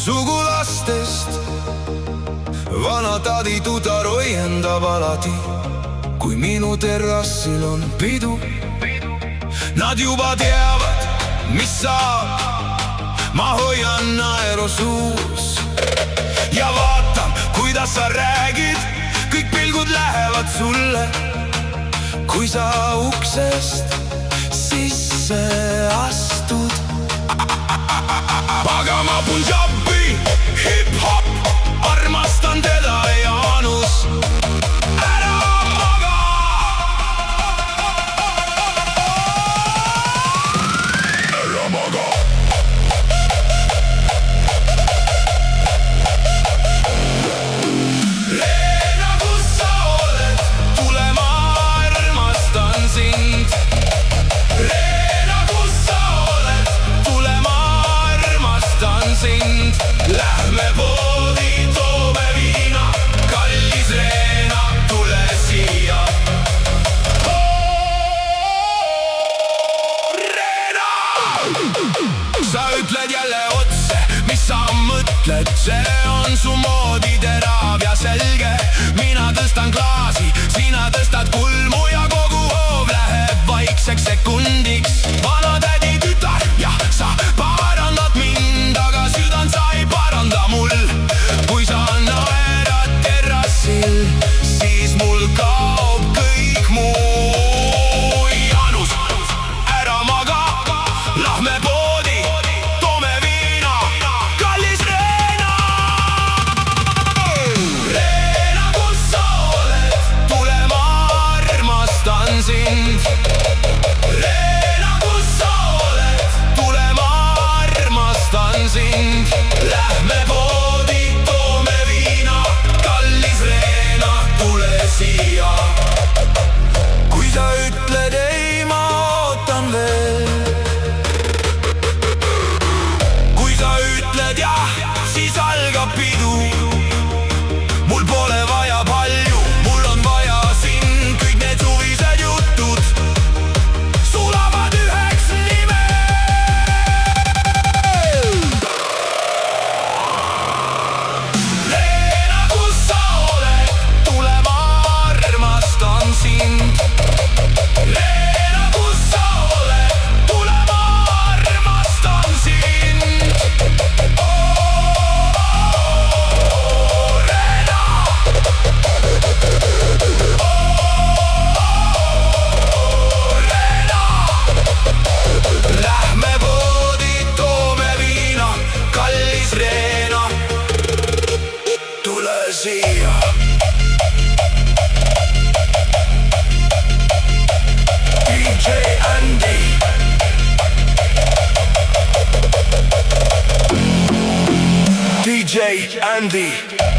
sugulastest. Vana täditütar õiendab alati, kui minu terrassil on pidu. Nad juba teavad, mis saab, ma hoian naeru suus ja vaatan, kuidas sa räägid, kõik pilgud lähevad sulle, kui sa uksest sisse astud. Pagama Punjabi, hip-hop, armastan teda Jaanus. Ära maga! Ära maga! Reena, kus sa oled? Tule, ma armastan sind. Reena, kus sa oled? Tule, ma armastan sind. Lähme poodi, toome viina. Kallis Reena, tule siia. Reena! Sa ütled jälle otse, mis sa mõtled. See on su moodi terav ja selge. Mina tõstan klaasi, sina tõstad kulmu ja kogu hoov läheb vaikseks sekundiks. Vana tädi tütar, jah, sa parandad mind, aga südant sa ei paranda mul. Kui sa naerad terrassil, siis mul kaob kõik muu. Jaanus, ära maga, lähme poodi, toome viina. Kallis Reena! Reena, kus sa oled? Tule, ma armastan sind. Reena, kus sa oled? Tule, ma armastan sind. Lähme poodi, toome viina. Kallis Reena, tule siia. Kui sa ütled ei, ma ootan veel. Kui sa ütled jah, siis algab pidu. Mul pole vaja palju, mul on vaja sind. Kõik need suvised jutud sulavad üheks nimel. Reena, kus sa oled? Tule, ma armastan sind. Reena, kus sa oled? Tule, ma armastan sind. Reena! Reena! Lähme poodi, toome viina. Kallis Reena, tule siia. DJ Andy. DJ Andy.